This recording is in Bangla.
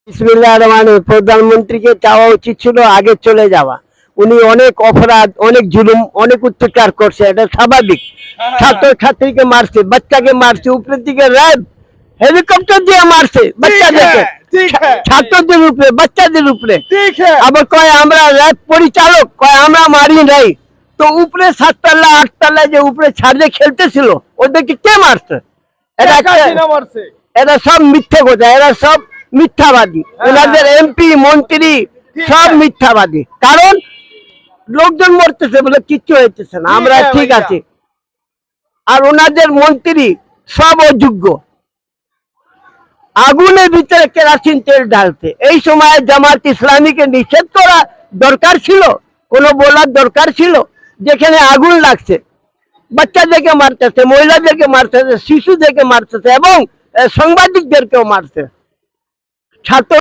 বিসমিল্লাহির রহমানির প্রধানমন্ত্রীকে চাওয়া উচিত ছিল আগে চলে যাওয়া। উনি অনেক অপরাধ, অনেক জুলুম, অনেক অত্যাচার করছে, এটা স্বাভাবিক। ছাত্র ছাত্রীকে মারছে, বাচ্চাকে মারছে, উপরের দিকে র্যাব হেলিকপ্টার দিয়ে মারছে বাচ্চাদেরকে, ছাত্রদের উপরে, বাচ্চাদের উপরে। আবার কয় আমরা র্যাব পরিচালক, কয় আমরা মারি নাই। তো উপরে 7 তলা 8 তলা যে উপরে ছাদে খেলতেছিল, ওদেরকে কে মারছে? এরা সব মিথ্যে কথা, এরা সব মিথ্যাবাদী। ওনাদের এমপি মন্ত্রী সব মিথ্যাবাদী। কারণ লোকজন মরতেছে বলে কিচ্ছু হইতেছে না, আমরা ঠিক আছি। আর ওনাদের মন্ত্রী সব অযোগ্য। আগুনের ভিতরে কেরাসিন তেল ঢালতে এই সময় জামাত ইসলামীকে নিষেধ করা দরকার ছিল? কোনো বলার দরকার ছিল? যেখানে আগুন লাগছে, বাচ্চাদেরকে মারতেছে, মহিলাদেরকে মারতেছে, শিশুদেরকে মারতেছে এবং সাংবাদিকদেরকেও মারছে। ছাত্র